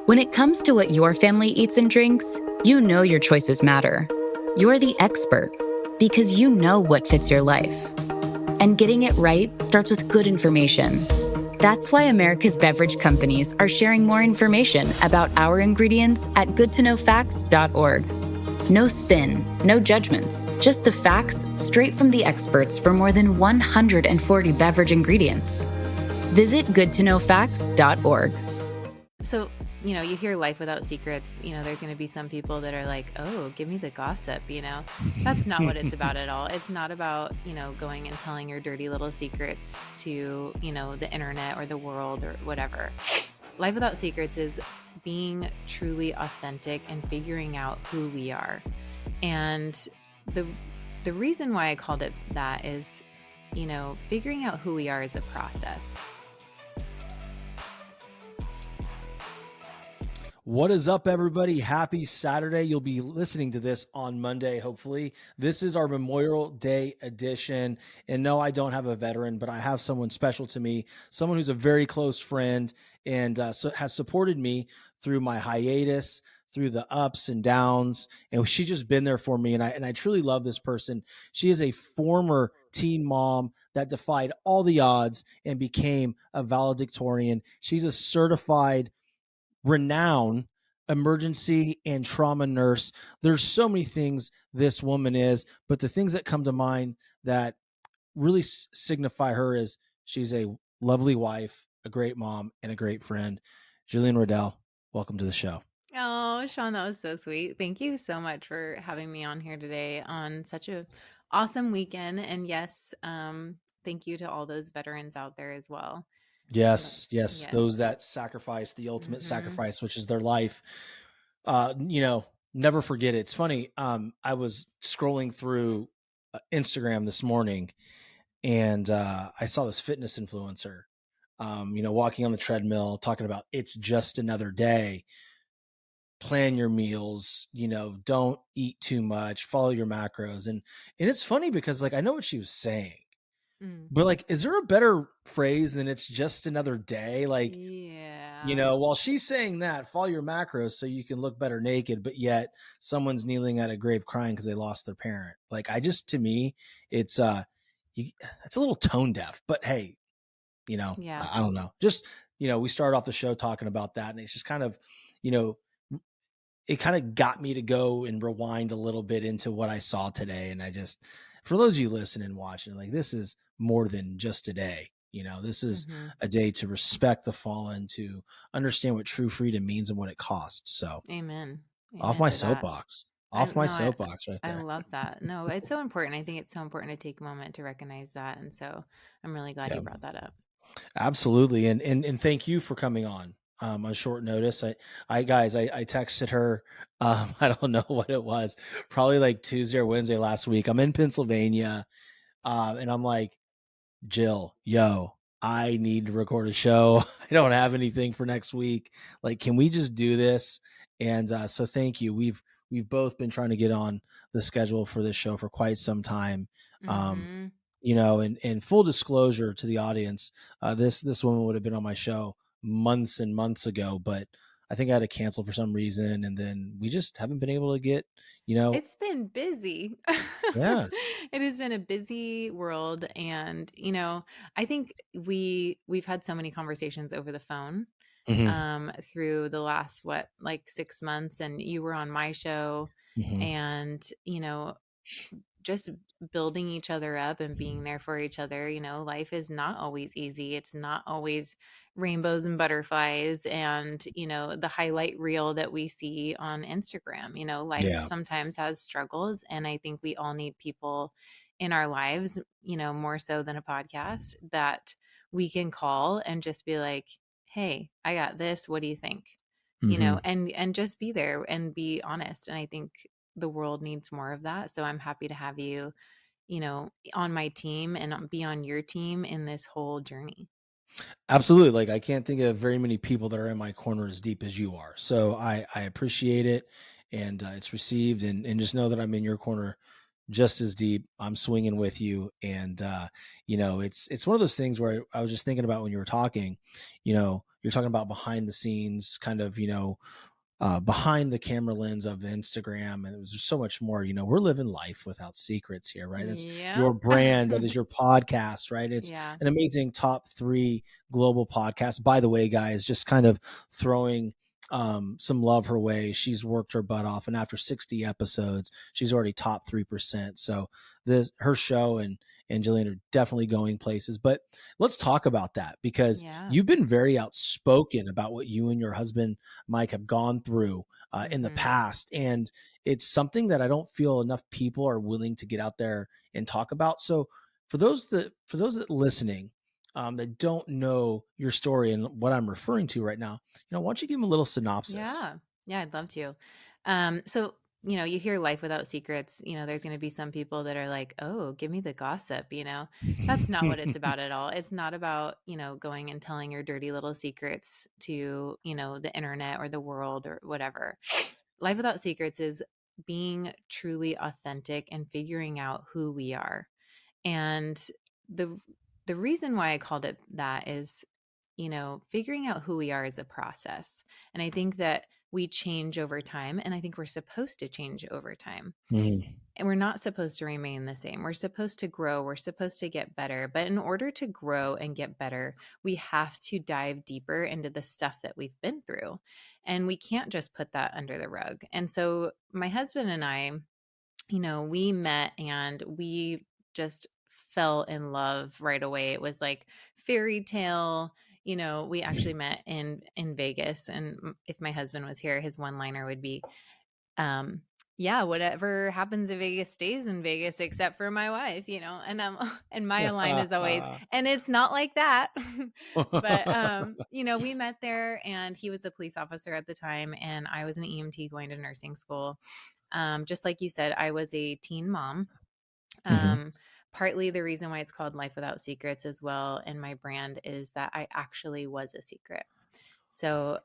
When it comes to what your family eats and drinks, you know your choices matter. You're the expert because you know what fits your life. And getting it right starts with good information. That's why America's beverage companies are sharing more information about our ingredients at goodtoknowfacts.org. No spin, no judgments, just the facts straight from the experts for more than 140 beverage ingredients. Visit goodtoknowfacts.org. So, you hear life without secrets. There's going to be some people that are like, oh, give me the gossip, That's not what it's about at all. It's not about, going and telling your dirty little secrets to, the internet or the world or whatever. Life without secrets is being truly authentic and figuring out who we are. And the reason why I called it that is, figuring out who we are is a process. What is up, everybody? Happy Saturday. You'll be listening to this on Monday, hopefully. This is our Memorial Day edition. And no, I don't have a veteran, but I have someone special to me, someone who's a very close friend and has supported me through my hiatus, through the ups and downs. And she's just been there for me. And I truly love this person. She is a former teen mom that defied all the odds and became a valedictorian. She's a certified renowned emergency and trauma nurse. There's so many things this woman is, but the things that come to mind that really signify her is she's a lovely wife, a great mom, and a great friend. Jillian Riddell, welcome to the show. Oh, Sean, that was so sweet. Thank you so much for having me on here today on such a awesome weekend. And yes, thank you to all those veterans out there as well. Yes. Those that sacrifice the ultimate sacrifice, which is their life. Never forget it. It's funny. I was scrolling through Instagram this morning and I saw this fitness influencer, walking on the treadmill, talking about it's just another day. Plan your meals, don't eat too much, follow your macros. And it's funny because I know what she was saying. But is there a better phrase than it's just another day? Yeah. While she's saying that, follow your macros so you can look better naked, but yet someone's kneeling at a grave crying because they lost their parent. To me, it's it's a little tone deaf, but hey, Yeah. I don't know. Just, we started off the show talking about that and it's just kind of, it kind of got me to go and rewind a little bit into what I saw today. And for those of you listening and watching, this is more than just a day. This is a day to respect the fallen, to understand what true freedom means and what it costs. So Amen. Off my soapbox. Right there. I love that. No, it's so important. I think it's so important to take a moment to recognize that. And so I'm really glad you brought that up. Absolutely. And thank you for coming on. On short notice. I texted her. I don't know what it was, probably Tuesday or Wednesday last week. I'm in Pennsylvania. And I'm like, Jill, I need to record a show. I don't have anything for next week. Can we just do this? And so thank you. We've both been trying to get on the schedule for this show for quite some time. And full disclosure to the audience, this woman would have been on my show months and months ago, but I think I had to cancel for some reason. And then we just haven't been able to get, It's been busy. Yeah. It has been a busy world. And, I think we've had so many conversations over the phone through the last, 6 months. And you were on my show and, just building each other up and being there for each other. Life is not always easy. It's not always rainbows and butterflies and, the highlight reel that we see on Instagram. Life sometimes has struggles. And I think we all need people in our lives, more so than a podcast, that we can call and just be like, hey, I got this. What do you think? And just be there and be honest. And I think the world needs more of that. So I'm happy to have you, on my team and be on your team in this whole journey. Absolutely. I can't think of very many people that are in my corner as deep as you are. So I appreciate it and it's received and just know that I'm in your corner just as deep. I'm swinging with you. And, it's one of those things where I was just thinking about when you were talking, you're talking about behind the scenes kind of, behind the camera lens of Instagram. And it was just so much more, we're living life without secrets here, right? That's Yep. your brand. That is your podcast, right? It's Yeah. an amazing top 3 global podcast. By the way, guys, just kind of throwing some love her way. She's worked her butt off. And after 60 episodes, she's already top 3%. So her show and Jillian are definitely going places. But let's talk about that, because Yeah. you've been very outspoken about what you and your husband Mike have gone through in the past, and it's something that I don't feel enough people are willing to get out there and talk about. So for those that listening that don't know your story and what I'm referring to right now, why don't you give them a little synopsis? Yeah, I'd love to. So, you hear life without secrets, there's going to be some people that are like, oh, give me the gossip, that's not what it's about at all. It's not about, going and telling your dirty little secrets to, the internet or the world or whatever. Life without secrets is being truly authentic and figuring out who we are. And the the reason why I called it that is, figuring out who we are is a process. And I think that we change over time. And I think we're supposed to change over time. Mm. And we're not supposed to remain the same. We're supposed to grow. We're supposed to get better. But in order to grow and get better, we have to dive deeper into the stuff that we've been through. And we can't just put that under the rug. And so my husband and I, we met and we just fell in love right away. It was like fairy tale. We actually met in Vegas, and if my husband was here, his one-liner would be, yeah, whatever happens in Vegas stays in Vegas except for my wife, and and my line is always, and it's not like that. But we met there, and he was a police officer at the time, and I was an EMT going to nursing school. Just like you said, I was a teen mom. Mm-hmm. Partly the reason why it's called Life Without Secrets as well, and my brand, is that I actually was a secret. So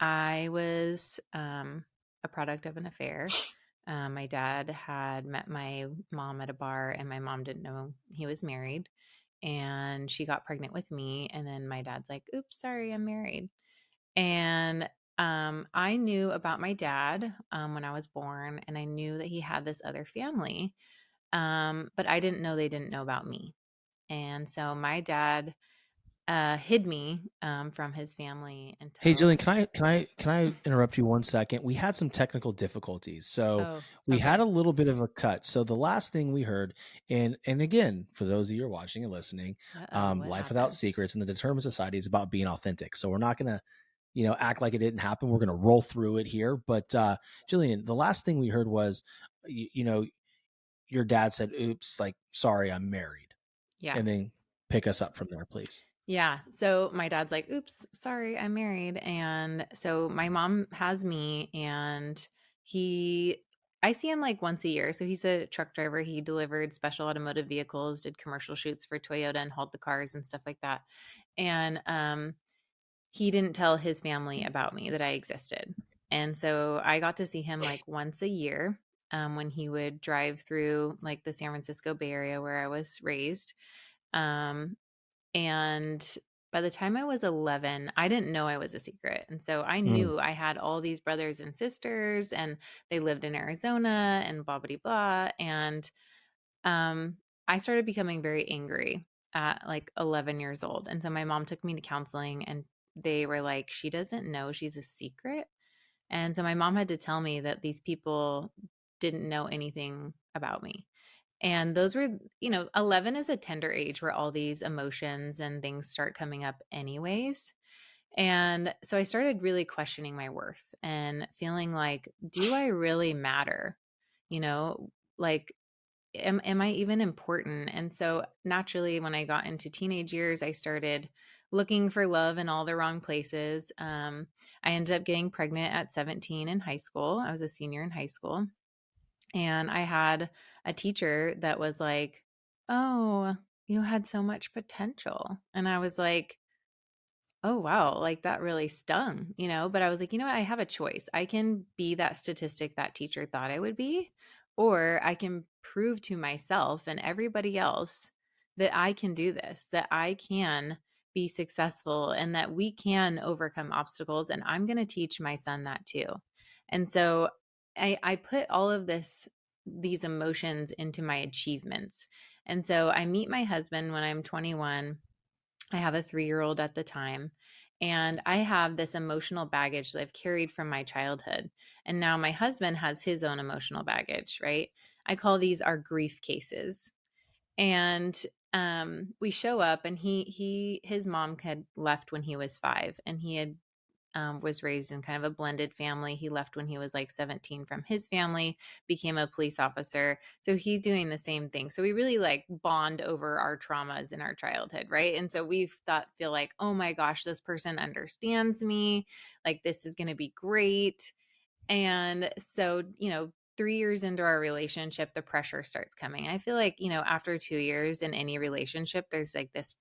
I was a product of an affair. My dad had met my mom at a bar, and my mom didn't know he was married. And she got pregnant with me. And then my dad's like, oops, sorry, I'm married. And I knew about my dad when I was born, and I knew that he had this other family. But I didn't know they didn't know about me. And so my dad hid me from his family Hey, until. Jillian, can I interrupt you 1 second? We had some technical difficulties, so Oh, we had okay. a little bit of a cut. So the last thing we heard, and again, for those of you who are watching and listening, Uh-oh, what Life Without happened? Secrets and the Determined Society is about being authentic. So we're not gonna, act like it didn't happen. We're gonna roll through it here. But Jillian, the last thing we heard was, your dad said, "Oops, like sorry, I'm married," Yeah. and then pick us up from there, please. Yeah. So my dad's like, oops, sorry, I'm married. And so my mom has me, and I see him like once a year. So he's a truck driver. He delivered special automotive vehicles, did commercial shoots for Toyota, and hauled the cars and stuff like that. And he didn't tell his family about me, that I existed. And so I got to see him like once a year when he would drive through like the San Francisco Bay Area where I was raised. Um, and by the time I was 11, I didn't know I was a secret. And so I Mm. knew I had all these brothers and sisters, and they lived in Arizona and blah, blah, blah. And I started becoming very angry at like 11 years old. And so my mom took me to counseling, and they were like, she doesn't know she's a secret. And so my mom had to tell me that these people didn't know anything about me. And those were, 11 is a tender age where all these emotions and things start coming up, anyways. And so I started really questioning my worth and feeling like, do I really matter? Like, am I even important? And so naturally, when I got into teenage years, I started looking for love in all the wrong places. I ended up getting pregnant at 17 in high school. I was a senior in high school. And I had a teacher that was like, oh, you had so much potential. And I was like, oh, wow, like that really stung. But I was like, you know what? I have a choice. I can be that statistic that teacher thought I would be, or I can prove to myself and everybody else that I can do this, that I can be successful, and that we can overcome obstacles. And I'm going to teach my son that too. And so I put all of these emotions into my achievements. And so I meet my husband when I'm 21. I have a 3-year-old at the time. And I have this emotional baggage that I've carried from my childhood. And now my husband has his own emotional baggage, right? I call these our grief cases. And we show up, and his mom had left when he was 5, and he had was raised in kind of a blended family. He left when he was like 17 from his family, became a police officer. So he's doing the same thing. So we really like bond over our traumas in our childhood, right? And so we feel like, oh my gosh, this person understands me. Like, this is going to be great. And so, 3 years into our relationship, the pressure starts coming. I feel like, after 2 years in any relationship, there's like this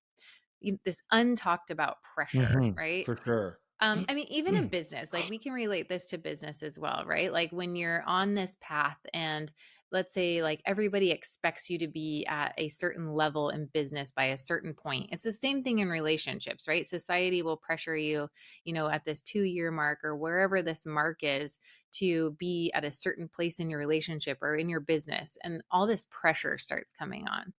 untalked about pressure, right? For sure. I mean, even in business, like we can relate this to business as well, right? Like when you're on this path, and let's say like everybody expects you to be at a certain level in business by a certain point. It's the same thing in relationships, right? Society will pressure you, at this 2-year mark or wherever this mark is, to be at a certain place in your relationship or in your business. And all this pressure starts coming on.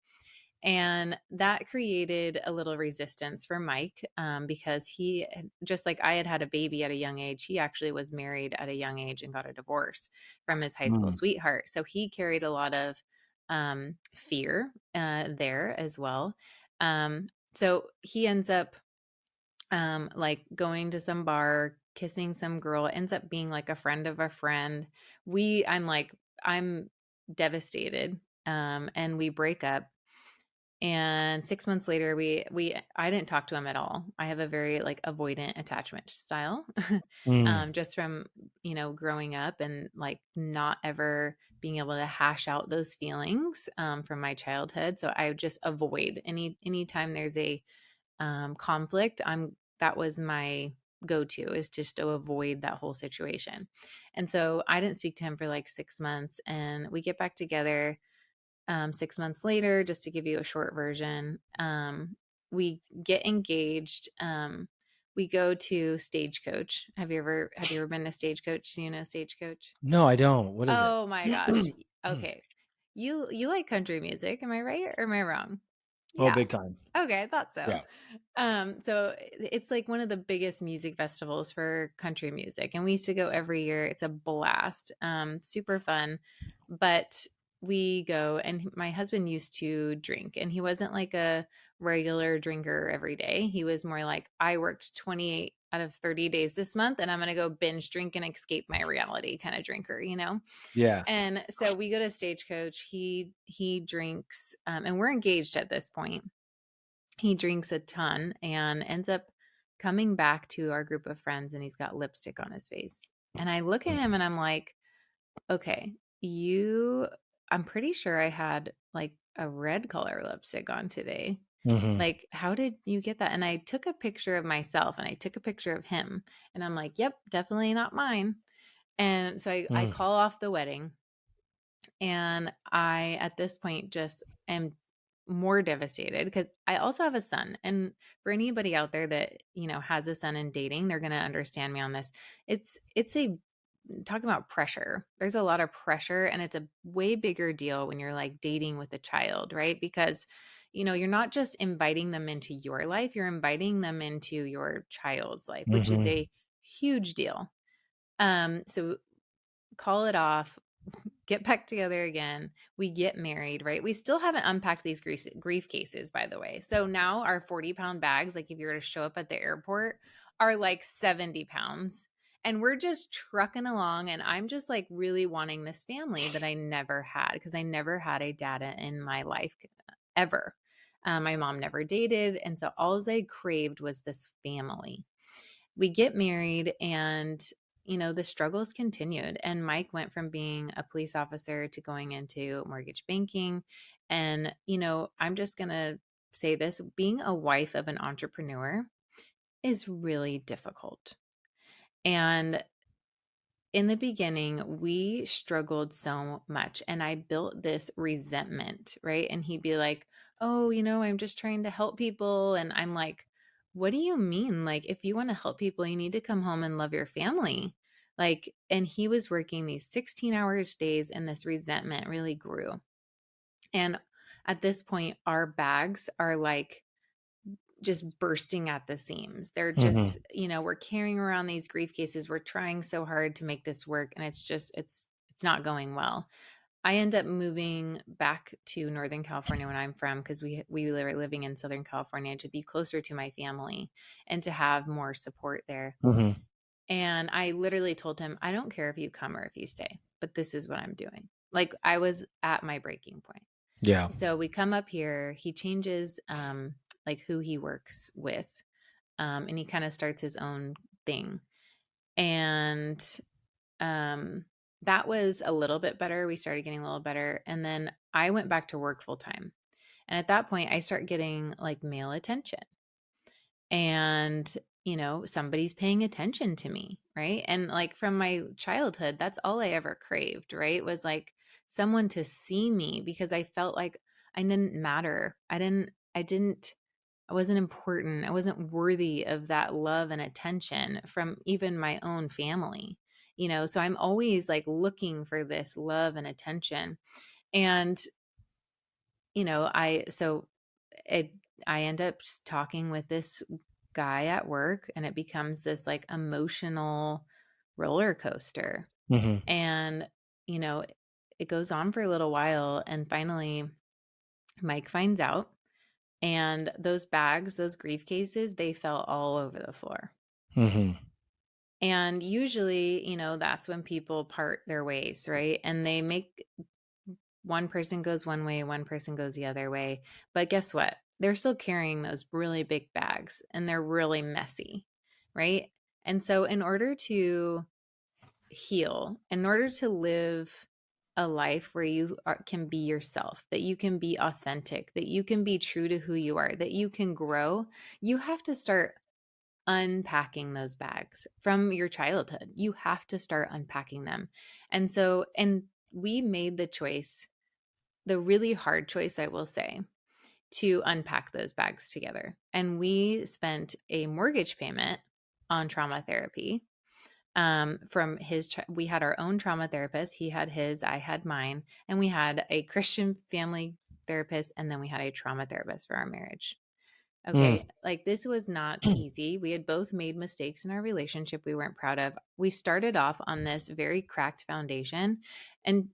And that created a little resistance for Mike, because he, just like I had had a baby at a young age, he actually was married at a young age and got a divorce from his high school sweetheart. So he carried a lot of fear there as well. So he ends up like going to some bar, kissing some girl, ends up being like a friend of a friend. I'm devastated. And we break up. And 6 months later, I didn't talk to him at all. I have a very like avoidant attachment style, just from, growing up and like not ever being able to hash out those feelings from my childhood. So I just avoid anytime there's a conflict. That was my go-to, is just to avoid that whole situation. And so I didn't speak to him for like 6 months, and we get back together 6 months later. Just to give you a short version, we get engaged. We go to Stagecoach. Have you ever been to Stagecoach? Do you know Stagecoach? No, I don't. What is it? Oh my gosh. Okay. You like country music, am I right or am I wrong? Oh, Yeah. big time. Okay, I thought so. Yeah. So it's like one of the biggest music festivals for country music, and we used to go every year. It's a blast, super fun. But we go, and my husband used to drink, and he wasn't like a regular drinker every day. He was more like, I worked 28 out of 30 days this month, and I'm going to go binge drink and escape my reality kind of drinker. Yeah. And so we go to Stagecoach. He drinks, and we're engaged at this point. He drinks a ton and ends up coming back to our group of friends, and he's got lipstick on his face. And I look at him and I'm like, okay, I'm pretty sure I had like a red color lipstick on today. Like, how did you get that? And I took a picture of myself and I took a picture of him, and I'm like, yep, definitely not mine. And so I call off the wedding, and I, at this point, just am more devastated because I also have a son. And for anybody out there that, has a son and dating, they're going to understand me on this. It's talking about pressure. There's a lot of pressure, and it's a way bigger deal when you're like dating with a child, right? Because, you're not just inviting them into your life, you're inviting them into your child's life, which is a huge deal. So call it off, get back together again. We get married, right? We still haven't unpacked these grief cases, by the way. So now our 40-pound bags, like if you were to show up at the airport, are like 70 pounds. And we're just trucking along. And I'm just like really wanting this family that I never had, because I never had a dada in my life ever. My mom never dated. And so all I craved was this family. We get married, and the struggles continued, and Mike went from being a police officer to going into mortgage banking. And I'm just going to say this, being a wife of an entrepreneur is really difficult. And in the beginning, we struggled so much, and I built this resentment, right? And he'd be like, "Oh, I'm just trying to help people." And I'm like, "What do you mean? Like, if you want to help people, you need to come home and love your family." Like, and he was working these 16 hours days, and this resentment really grew. And at this point, our bags are like just bursting at the seams. They're just, we're carrying around these grief cases. We're trying so hard to make this work, and it's not going well. I end up moving back to Northern California when I'm from, because we were living in Southern California, to be closer to my family and to have more support there. And I literally told him, I don't care if you come or if you stay, but this is what I'm doing. Like, I was at my breaking point. Yeah. So we come up here, he changes like who he works with. And he kind of starts his own thing. And that was a little bit better. We started getting a little better. And then I went back to work full time. And at that point, I start getting like male attention. And, somebody's paying attention to me, right? And like from my childhood, that's all I ever craved, right? Was like someone to see me, because I felt like I didn't matter. I wasn't important. I wasn't worthy of that love and attention from even my own family, so I'm always like looking for this love and attention. And, I end up talking with this guy at work, and it becomes this like emotional roller coaster. And, it goes on for a little while. And finally, Mike finds out. And those bags, those grief cases, they fell all over the floor. And usually, that's when people part their ways, right? And they make one person goes one way, one person goes the other way. But guess what? They're still carrying those really big bags, and they're really messy, right? And so in order to heal, in order to live a life where you can be yourself, that you can be authentic, that you can be true to who you are, that you can grow, you have to start unpacking those bags from your childhood. You have to start unpacking them. And we made the choice, the really hard choice, I will say, to unpack those bags together. And we spent a mortgage payment on trauma therapy. From we had our own trauma therapist. He had his, I had mine, and we had a Christian family therapist, and then we had a trauma therapist for our marriage. Okay. Like, this was not easy. We had both made mistakes in our relationship we weren't proud of. We started off on this very cracked foundation, and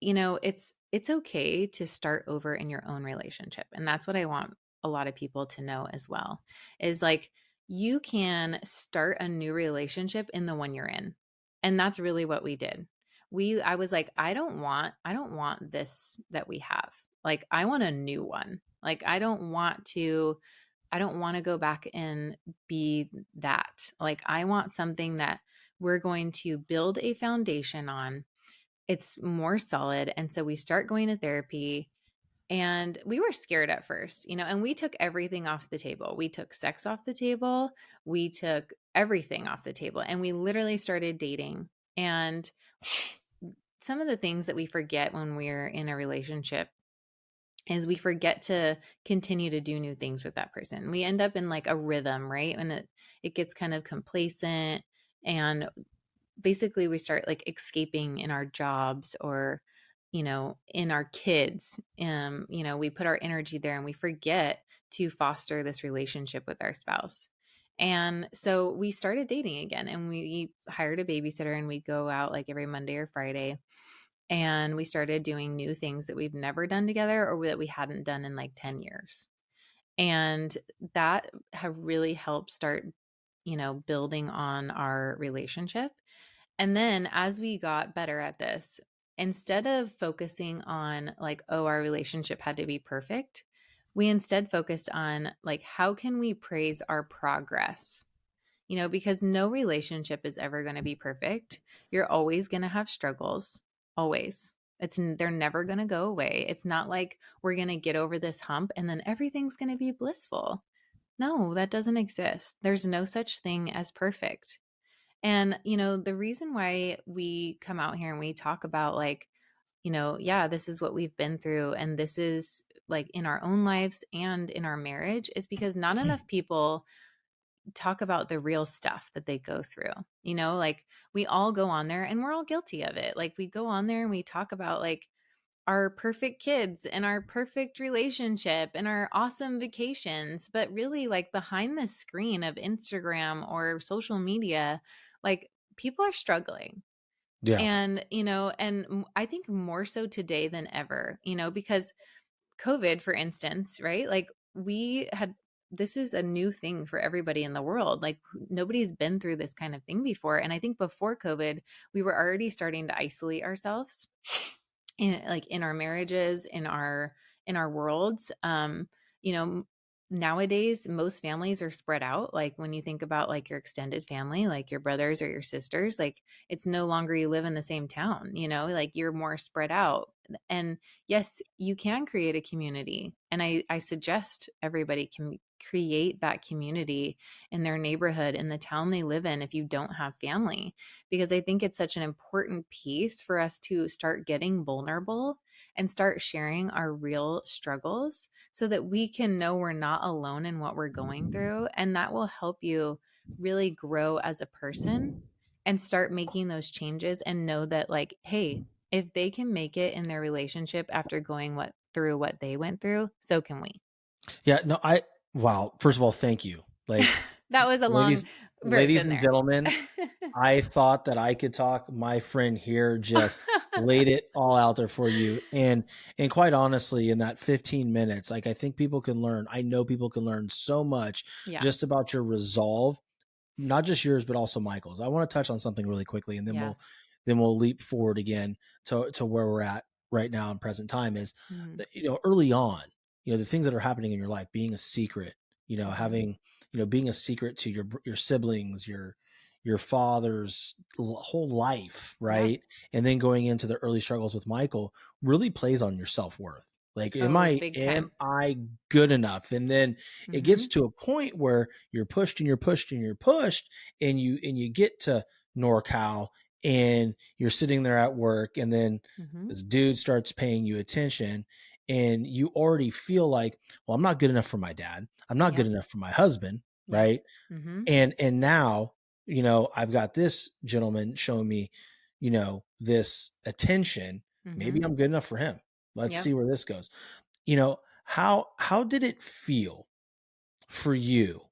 it's okay to start over in your own relationship. And that's what I want a lot of people to know as well, is like, you can start a new relationship in the one you're in. And that's really what we did. I was like, I don't want this that we have. Like, I want a new one. Like, I don't want to go back and be that. Like, I want something that we're going to build a foundation on. It's more solid. And so we start going to therapy, and we were scared at first, and we took everything off the table. We took sex off the table. We took everything off the table, and we literally started dating. And some of the things that we forget when we're in a relationship is we forget to continue to do new things with that person. We end up in like a rhythm, right? And it gets kind of complacent, and basically we start like escaping in our jobs, or in our kids. We put our energy there, and we forget to foster this relationship with our spouse. And so we started dating again, and we hired a babysitter, and we go out like every Monday or Friday. And we started doing new things that we've never done together, or that we hadn't done in like 10 years. And that have really helped start, building on our relationship. And then as we got better at this, instead of focusing on like, oh, our relationship had to be perfect, we instead focused on like, how can we praise our progress? Because no relationship is ever going to be perfect. You're always going to have struggles, always. They're never going to go away. It's not like we're going to get over this hump and then everything's going to be blissful. No, that doesn't exist. There's no such thing as perfect. And, the reason why we come out here and we talk about like, yeah, this is what we've been through and this is like in our own lives and in our marriage is because not enough people talk about the real stuff that they go through. Like we all go on there and we're all guilty of it. Like we go on there and we talk about like our perfect kids and our perfect relationship and our awesome vacations, but really like behind the screen of Instagram or social media, like people are struggling. Yeah. And, I think more so today than ever, because COVID, for instance, right? Like we had this is a new thing for everybody in the world. Like nobody's been through this kind of thing before. And I think before COVID, we were already starting to isolate ourselves in our marriages, in our worlds. You know, Nowadays most families are spread out. Like when you think about like your extended family, like your brothers or your sisters, like it's no longer you live in the same town, like you're more spread out. And yes, you can create a community. And I suggest everybody can create that community in their neighborhood, in the town they live in, if you don't have family, because I think it's such an important piece for us to start getting vulnerable and start sharing our real struggles so that we can know we're not alone in what we're going through. And that will help you really grow as a person and start making those changes and know that, like, hey, if they can make it in their relationship after going through what they went through, so can we. Yeah. No, wow. First of all, thank you. Like, That was a long ladies version and there. gentlemen, I thought that I could talk. My friend here just laid it all out there for you. And quite honestly, in that 15 minutes, like I think people can learn. I know people can learn so much Yeah. just about your resolve, not just yours, but also Michael's. I want to touch on something really quickly, and then Yeah. we'll leap forward again to where we're at right now in present time. Is Mhm. that, early on, the things that are happening in your life, being a secret, Mhm. having, being a secret to your siblings, your father's whole life, Yeah. right? And then going into the early struggles with Michael really plays on your self-worth. Like, am Oh, I big am time. I good enough? And then it gets Mhm. to a point where you're pushed and you're pushed and you're pushed, and you get to NorCal, and you're sitting there at work, and then Mhm. this dude starts paying you attention, and you already feel like, well, I'm not good enough for my dad. I'm not good Yep. enough for my husband, Yep. right? Mhm. And now, I've got this gentleman showing me, this attention. Maybe Mhm. I'm good enough for him. Let's Yep. see where this goes. How did it feel for you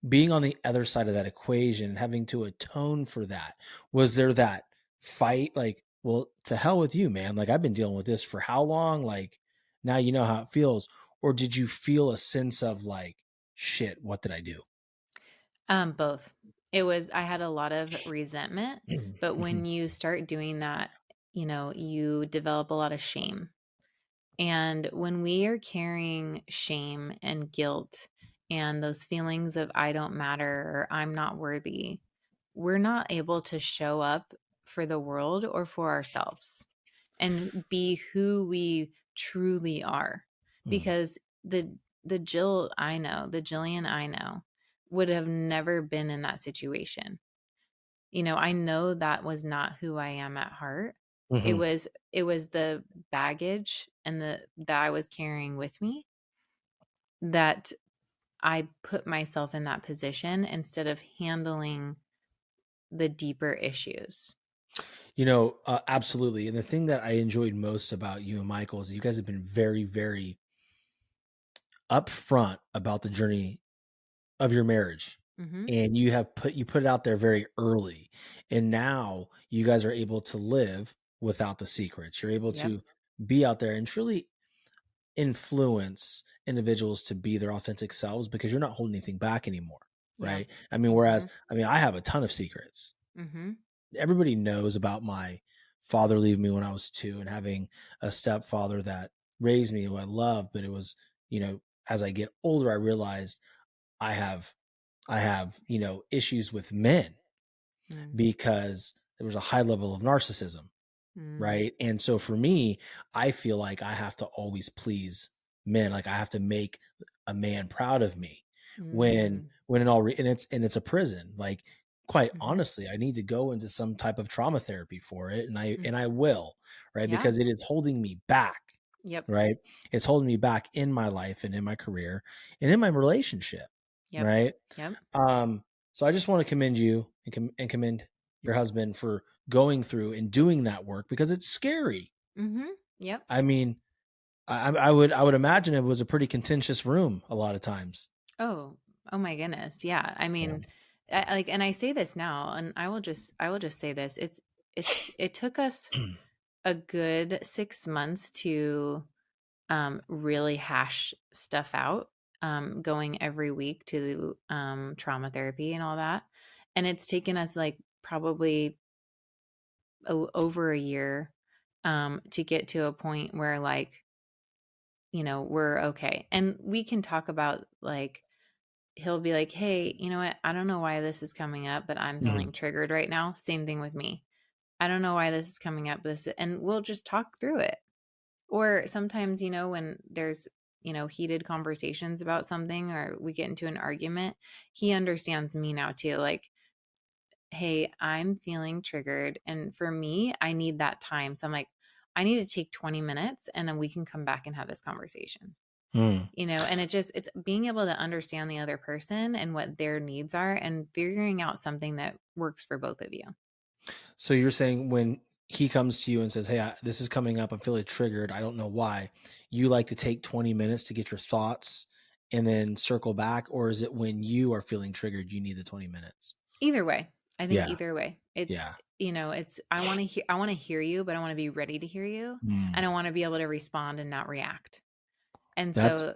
being on the other side of that equation and having to atone for that? Was there that fight, like, well, to hell with you, man, like I've been dealing with this for how long, like now you know how it feels? Or did you feel a sense of like, shit, what did I do? Both. I had a lot of resentment, but when you start doing that, you develop a lot of shame. And when we are carrying shame and guilt and those feelings of I don't matter or I'm not worthy, we're not able to show up for the world or for ourselves and be who we truly are. Mm, Because the Jillian I know would have never been in that situation. I know that was not who I am at heart. It mhm. was it was the baggage and that I was carrying with me that I put myself in that position instead of handling the deeper issues. Absolutely. And the thing that I enjoyed most about you and Michael is you guys have been very, very upfront about the journey of your marriage. Mhm. And you put it out there very early. And now you guys are able to live without the secrets. You're able Yep. to be out there and truly influence individuals to be their authentic selves because you're not holding anything back anymore. Yeah. Right. I mean, whereas, Mhm. I have a ton of secrets. Mhm. Everybody knows about my father leaving me when I was 2 and having a stepfather that raised me who I love, but it was, as I get older, I realized I have issues with men Mm. because there was a high level of narcissism, Mm. right? And so for me, I feel like I have to always please men, like I have to make a man proud of me when Mm. when in all and it's a prison. Like quite Mm-hmm. honestly, I need to go into some type of trauma therapy for it. And Mm-hmm. I will, right? Yeah. Because it is holding me back, Yep. right? It's holding me back in my life and in my career and in my relationship, Yep. right? Yep. So I just want to commend you and commend your husband for going through and doing that work, because it's scary. Mm-hmm. Yep. I mean, I would imagine it was a pretty contentious room a lot of times. Oh my goodness. Yeah. I Yeah. mean, and I say this now, and I will just say this. It took us a good 6 months to really hash stuff out, going every week to trauma therapy and all that. And it's taken us like probably over a year to get to a point where, like, we're okay. And we can talk about, like, he'll be like, hey, you know what? I don't know why this is coming up, but I'm feeling triggered right now. Same thing with me. I don't know why this is coming up. And we'll just talk through it. Or sometimes, when there's, heated conversations about something, or we get into an argument, he understands me now too. Like, hey, I'm feeling triggered. And for me, I need that time. So I'm like, I need to take 20 minutes and then we can come back and have this conversation. And it's being able to understand the other person and what their needs are and figuring out something that works for both of you. So you're saying when he comes to you and says, hey, this is coming up, I'm feeling triggered, I don't know why, you like to take 20 minutes to get your thoughts and then circle back? Or is it when you are feeling triggered, you need the 20 minutes? Either way. I think Yeah. either way. It's, Yeah. I want to hear you, but I want to be ready to hear you. And I want to be able to respond and not react. And That's so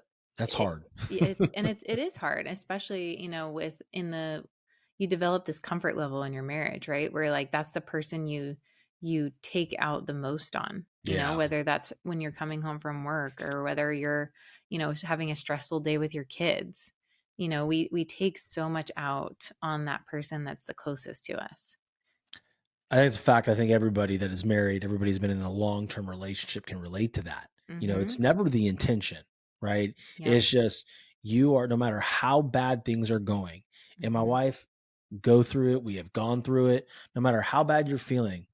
hard. it is hard, especially, you develop this comfort level in your marriage, right? Where, like, that's the person you take out the most on, Yeah. whether that's when you're coming home from work, or whether you're, having a stressful day with your kids. We take so much out on that person that's the closest to us. I think it's a fact. I think everybody that is married, everybody's been in a long-term relationship can relate to that. It's never the intention, right? Yep. It's just, you are, no matter how bad things are going, and my Mhm. wife go through it, we have gone through it, no matter how bad you're feeling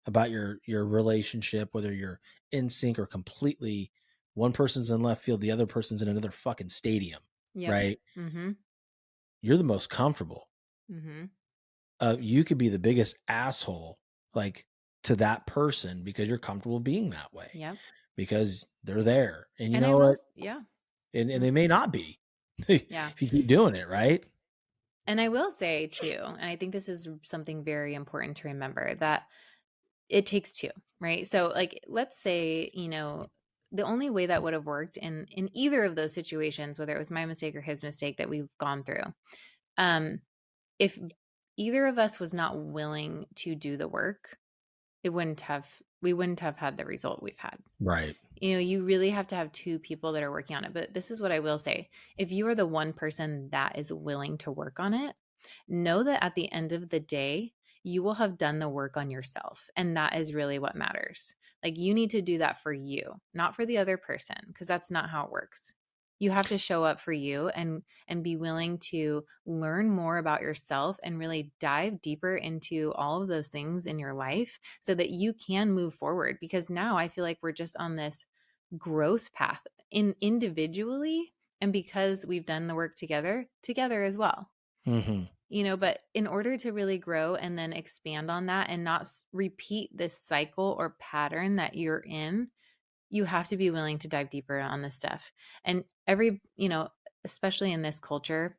about your relationship, whether you're in sync or completely, one person's in left field, the other person's in another fucking stadium, Yep. right? Mhm. You're the most comfortable. Mhm. You could be the biggest asshole, like, to that person, because you're comfortable being that way, Yep. because they're there. And you And I know will, what? yeah. And they may not be Yeah. if you keep doing it, right? And I will say too, and I think this is something very important to remember, that it takes two, right? So, like, let's say, the only way that would have worked in either of those situations, whether it was my mistake or his mistake that we've gone through, if either of us was not willing to do the work, we wouldn't have had the result we've had. Right. You really have to have two people that are working on it. But this is what I will say. If you are the one person that is willing to work on it, know that at the end of the day, you will have done the work on yourself. And that is really what matters. Like, you need to do that for you, not for the other person, because that's not how it works. You have to show up for you and be willing to learn more about yourself and really dive deeper into all of those things in your life so that you can move forward. Because now I feel like we're just on this growth path individually, and because we've done the work together as well. But in order to really grow and then expand on that and not repeat this cycle or pattern that you're in, you have to be willing to dive deeper on this stuff. And especially in this culture,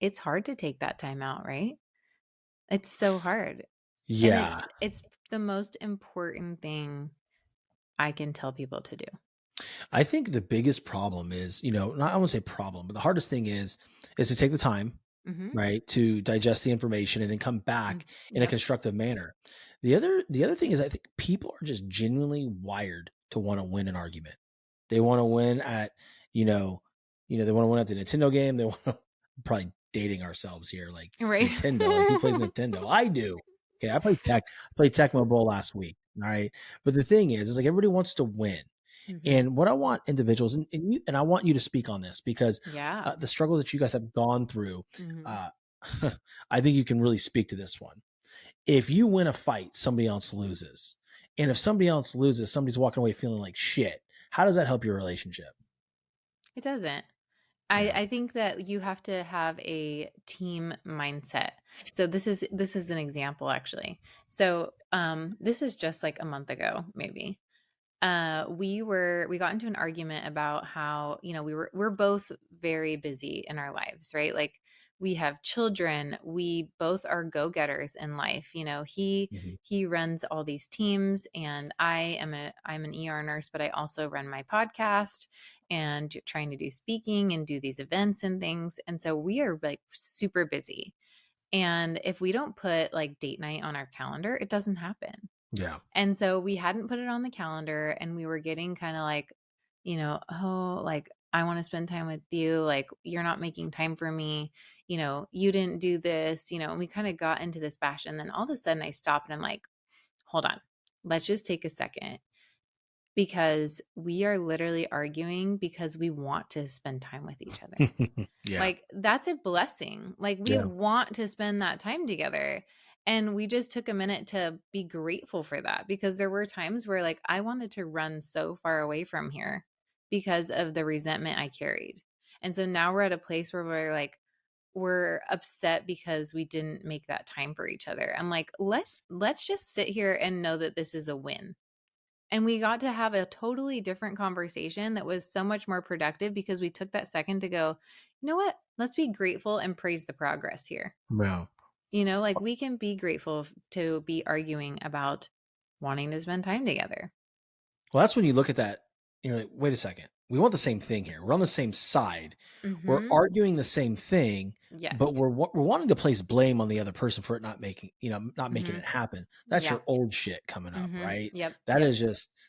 it's hard to take that time out, right? It's so hard. Yeah. And it's the most important thing I can tell people to do. I think the biggest problem is, not, I won't say problem, but the hardest thing is to take the time, right, to digest the information and then come back in a constructive manner. The other thing is, I think people are just genuinely wired to want to win an argument. They want to win at, they want to win at the Nintendo game. They want to, probably dating ourselves here, like, Right. Nintendo. Like, who plays Nintendo? I do. Okay, I played Tecmo Bowl last week. All right, but the thing is like, everybody wants to win. And what I want individuals, and I want you to speak on this, because Yeah. the struggle that you guys have gone through, I think you can really speak to this one. If you win a fight, somebody else loses. And if somebody else loses, somebody's walking away feeling like shit. How does that help your relationship? It doesn't. Yeah. I think that you have to have a team mindset. So this is an example actually. So this is just like a month ago, maybe. We got into an argument about how, we're both very busy in our lives, right? Like we have children, we both are go-getters in life. Mhm. He runs all these teams, and I'm an ER nurse, but I also run my podcast and trying to do speaking and do these events and things. And so we are like super busy. And if we don't put like date night on our calendar, it doesn't happen. Yeah. And so we hadn't put it on the calendar, and we were getting kind of like, oh, like, I want to spend time with you. Like, you're not making time for me. You didn't do this, and we kind of got into this bash. And then all of a sudden I stop and I'm like, hold on, let's just take a second, because we are literally arguing because we want to spend time with each other. Yeah. Like, that's a blessing. Like, we Yeah. want to spend that time together. And we just took a minute to be grateful for that, because there were times where like I wanted to run so far away from here because of the resentment I carried. And so now we're at a place where we're upset because we didn't make that time for each other. I'm like, let's just sit here and know that this is a win. And we got to have a totally different conversation that was so much more productive, because we took that second to go, you know what? Let's be grateful and praise the progress here. Yeah. Like we can be grateful to be arguing about wanting to spend time together. Well, that's when you look at that, you're like, wait a second. We want the same thing here. We're on the same side. We're Mm-hmm. arguing the same thing, but Yes. we're wanting to place blame on the other person for it not making Mm-hmm. it happen. That's Yeah. your old shit coming up, Mm-hmm. right? Yep. That Yep. is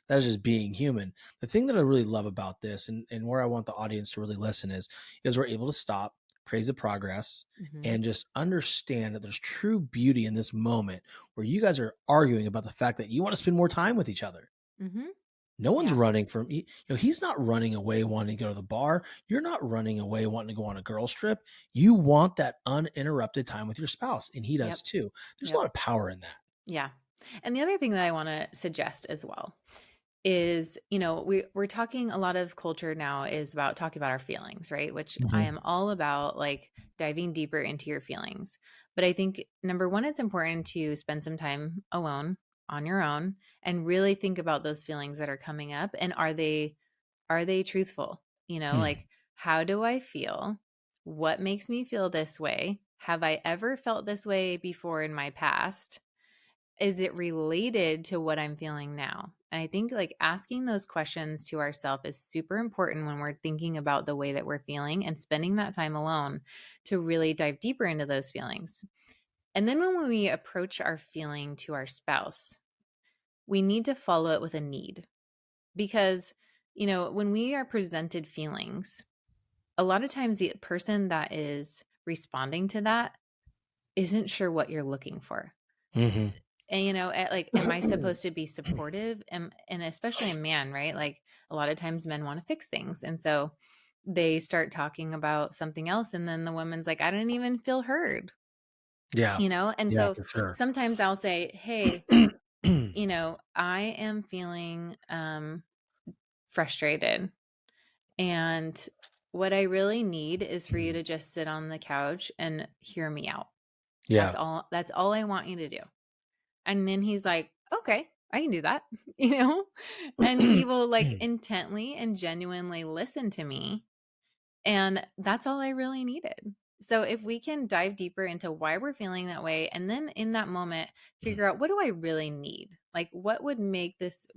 just being human. The thing that I really love about this, and where I want the audience to really listen is we're able to stop, praise the progress, Mm-hmm. and just understand that there's true beauty in this moment where you guys are arguing about the fact that you want to spend more time with each other. Mm-hmm. No one's Yeah. running from, he's not running away wanting to go to the bar. You're not running away wanting to go on a girl's trip. You want that uninterrupted time with your spouse, and he Yep. does too. There's a Yep. lot of power in that. Yeah. And the other thing that I want to suggest as well is, we're talking, a lot of culture now is about talking about our feelings, right? Which I Mhm. am all about, like diving deeper into your feelings. But I think number one, it's important to spend some time alone on your own and really think about those feelings that are coming up, and are they truthful? Hmm. Like, how do I feel? What makes me feel this way? Have I ever felt this way before in my past? Is it related to what I'm feeling now? And I think like asking those questions to ourselves is super important when we're thinking about the way that we're feeling, and spending that time alone to really dive deeper into those feelings. And then when we approach our feeling to our spouse, we need to follow it with a need, because, when we are presented feelings, a lot of times the person that is responding to that isn't sure what you're looking for. Hmm. And like, am I supposed to be supportive? And especially a man, right? Like a lot of times men want to fix things, and so they start talking about something else, and then the woman's like, I didn't even feel heard. Yeah. And Yeah, so for sure. sometimes I'll say, hey, I am feeling frustrated, and what I really need is for you to just sit on the couch and hear me out. Yeah. That's all I want you to do. And then he's like, okay, I can do that, you know? And he will like intently and genuinely listen to me. And that's all I really needed. So if we can dive deeper into why we're feeling that way, and then in that moment figure out, what do I really need? Like, what would make this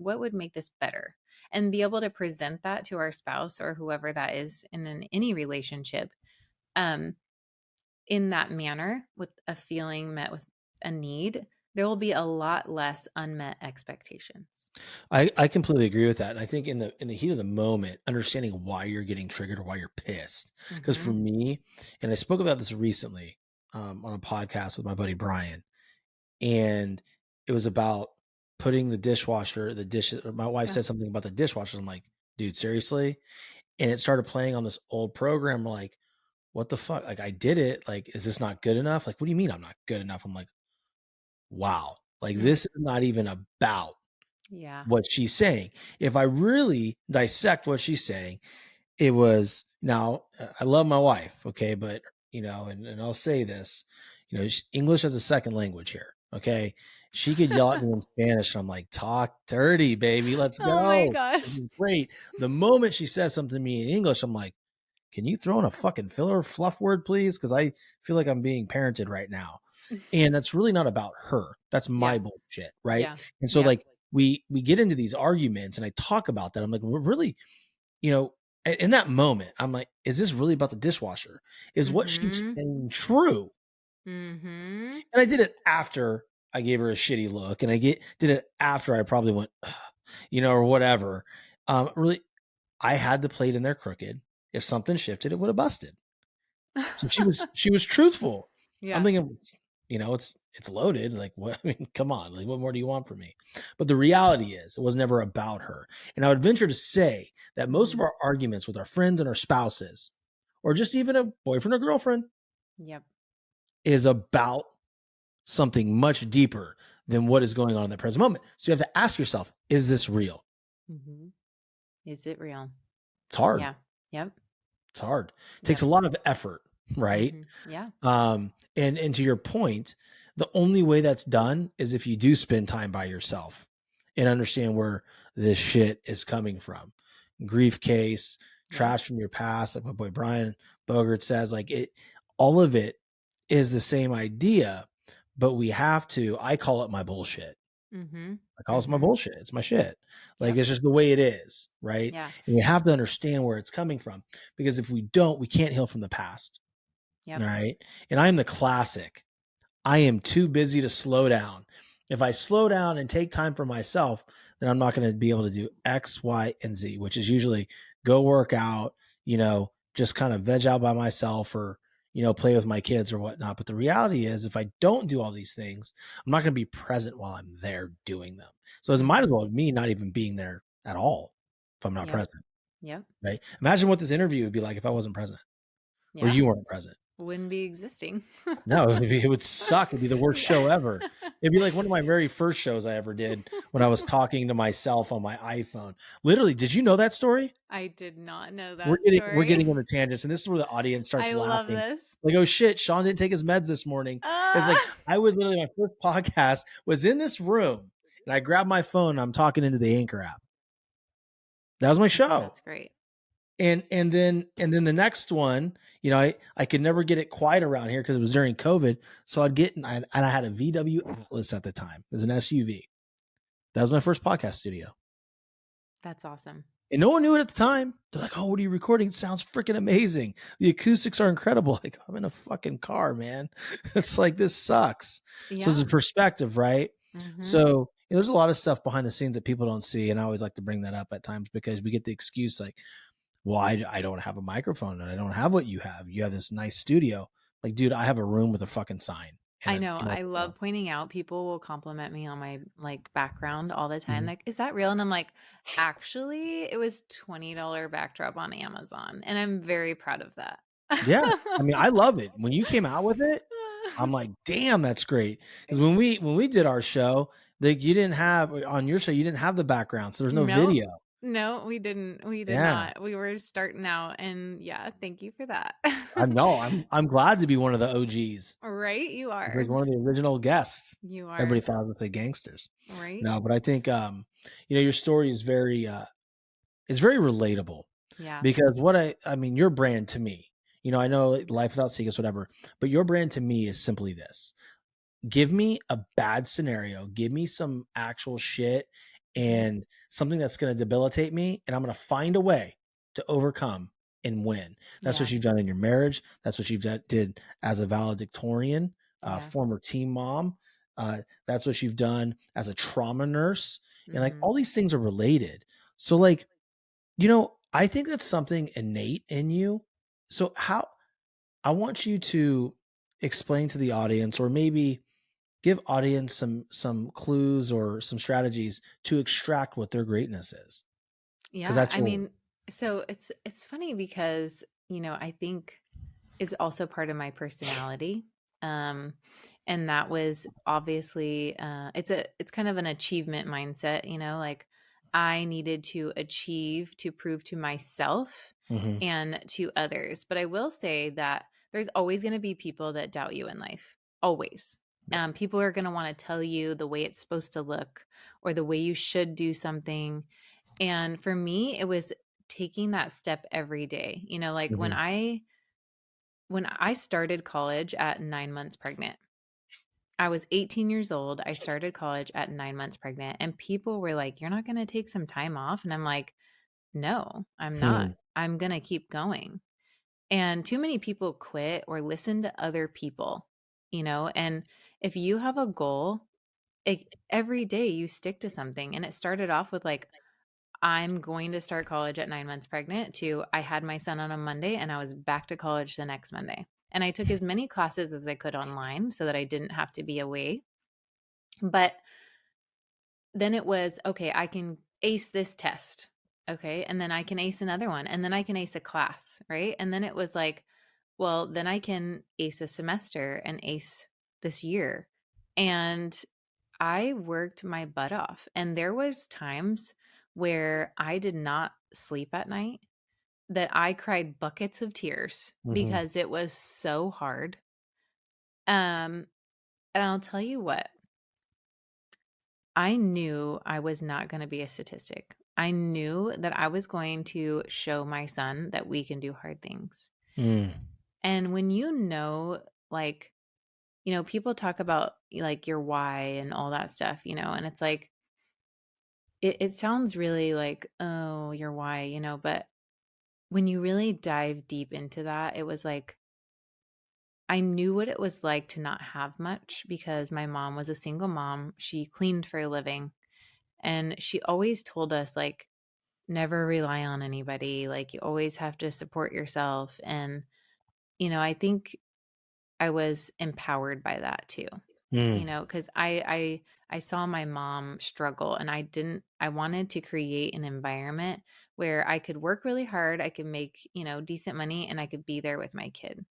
better? And be able to present that to our spouse or whoever that is in any relationship, um in that manner, with a feeling met with a need, there will be a lot less unmet expectations. I completely agree with that. And I think in the heat of the moment, understanding why you're getting triggered or why you're pissed. Because for Mhm. me, and I spoke about this recently on a podcast with my buddy Brian, and it was about putting the dishes. My wife Yeah. said something about the dishwasher. I'm like, dude, seriously? And it started playing on this old program. Like, what the fuck? Like, I did it. Like, is this not good enough? Like, what do you mean I'm not good enough? I'm like, wow. Like, this is not even about what she's saying. If I really dissect what she's saying, it was, now I love my wife, okay, but and I'll say this, English as a second language here, okay. She could yell at me in Spanish, and I'm like, talk dirty, baby, let's go. Oh my This gosh. is great. The moment she says something to me in English, I'm like, can you throw in a fucking filler fluff word, please? Because I feel like I'm being parented right now. And that's really not about her. That's my bullshit, right? Yeah. And so like we get into these arguments, and I talk about that. I'm like, we're really, in that moment, I'm like, is this really about the dishwasher? Is what she's saying true? And I did it after I gave her a shitty look, and I did it after I probably went, or whatever. Really, I had the plate in there crooked. If something shifted, it would have busted. So she was truthful. I'm thinking, it's loaded. Like, what? I mean, come on. Like, what more do you want from me? But the reality is, it was never about her. And I would venture to say that most of our arguments with our friends and our spouses, or just even a boyfriend or girlfriend, is about something much deeper than what is going on in the present moment. So you have to ask yourself, is this real? Is it real? It's hard. Yeah. Yep. It's hard. It takes a lot of effort, right? Yeah. And to your point, the only way that's done is if you do spend time by yourself and understand where this shit is coming from. Grief case, trash from your past, like my boy Brian Bogert says, like all of it is the same idea, but we have to, I call it my bullshit. I call it my bullshit. It's my shit. Like, it's just the way it is. Right. Yeah. And we have to understand where it's coming from, because if we don't, we can't heal from the past. All right. And I'm the classic. I am too busy to slow down. If I slow down and take time for myself, then I'm not going to be able to do X, Y, and Z, which is usually go work out, just kind of veg out by myself, or, play with my kids or whatnot. But the reality is, if I don't do all these things, I'm not going to be present while I'm there doing them. So it might as well me not even being there at all if I'm not present. Right. Imagine what this interview would be like if I wasn't present, or you weren't present. Wouldn't be existing. No, it would suck. It'd be the worst show ever. It'd be like one of my very first shows I ever did, when I was talking to myself on my iPhone. Literally, did you know that story? I did not know that We're getting into tangents, and this is where the audience starts laughing. love this. Like, oh shit, Sean didn't take his meds this morning. It's like, I was literally, my first podcast was in this room, and I grabbed my phone, and I'm talking into the Anchor app. That was my show. That's great. And then the next one, I could never get it quiet around here because it was during COVID. So I'd get, and I had a VW Atlas at the time as an SUV. That was my first podcast studio. That's awesome. And no one knew it at the time. They're like, oh, what are you recording? It sounds freaking amazing. The acoustics are incredible. Like, I'm in a fucking car, man. It's like, this sucks. So it's a perspective, right? So there's a lot of stuff behind the scenes that people don't see. And I always like to bring that up at times, because we get the excuse like, well, I don't have a microphone, and I don't have what you have. You have this nice studio. Like, dude, I have a room with a fucking sign. I know. I love pointing out, people will compliment me on my background all the time. Like, is that real? And I'm like, actually, it was $20 backdrop on Amazon. And I'm very proud of that. Yeah. I mean, I love it. When you came out with it, I'm like, damn, that's great. Because when we did our show, like, you didn't have, on your show, you didn't have the background. So there's no video. No, we didn't. We did not. We were starting out, and thank you for that. I'm glad to be one of the OGs. Right, you are. Like one of the original guests. You are. Everybody thought I would say gangsters. Right. No, but I think your story is very it's very relatable. Yeah. Because I mean, your brand to me, I know Life Without Secrets, whatever, but your brand to me is simply this: give me a bad scenario, give me some actual shit and something that's going to debilitate me, and I'm going to find a way to overcome and win. That's what you've done in your marriage. That's what you've did as a valedictorian, former teen mom. That's what you've done as a trauma nurse. And like, all these things are related. So like, I think that's something innate in you. So I want you to explain to the audience, or maybe give audience some clues or some strategies to extract what their greatness is. Yeah. I mean, so it's funny because, I think is also part of my personality. Um, and that was obviously, it's kind of an achievement mindset, like I needed to achieve to prove to myself Mhm. and to others. But I will say that there's always going to be people that doubt you in life. Always. Yeah. People are going to want to tell you the way it's supposed to look or the way you should do something. And for me, it was taking that step every day. Like when Mhm. I started college at 9 months pregnant. I was 18 years old. I started college at 9 months pregnant, and people were like, "You're not going to take some time off?" And I'm like, "No, I'm not. Hmm. I'm going to keep going." And too many people quit or listen to other people, and if you have a goal, every day you stick to something. And it started off with like, I'm going to start college at 9 months pregnant to I had my son on a Monday and I was back to college the next Monday. And I took as many classes as I could online so that I didn't have to be away. But then it was, okay, I can ace this test. Okay. And then I can ace another one. And then I can ace a class. Right. And then it was like, well, then I can ace a semester and ace this year. And I worked my butt off. And there was times where I did not sleep at night, that I cried buckets of tears Mhm. because it was so hard. Um, and I'll tell you what, I knew I was not going to be a statistic. I knew that I was going to show my son that we can do hard things. Mm. And when like, people talk about like your why and all that stuff, and it's like, it sounds really like, oh, your why, but when you really dive deep into that, it was like, I knew what it was like to not have much because my mom was a single mom. She cleaned for a living. And she always told us, like, never rely on anybody. Like, you always have to support yourself. And, I think I was empowered by that too. Mm. Because I saw my mom struggle, and I wanted to create an environment where I could work really hard, I could make, decent money, and I could be there with my kid.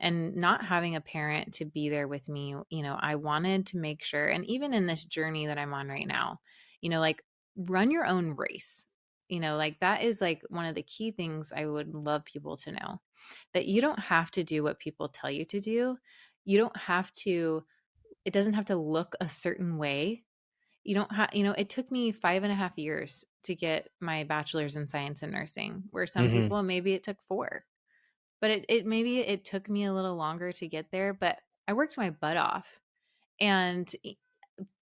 And not having a parent to be there with me, I wanted to make sure, and even in this journey that I'm on right now, like, run your own race. Like, that is like one of the key things I would love people to know, that you don't have to do what people tell you to do. You don't have to It doesn't have to look a certain way. You don't have, it took me 5.5 years to get my bachelor's in science and nursing, where some Mhm. people, maybe it took 4. But it maybe it took me a little longer to get there, but I worked my butt off. And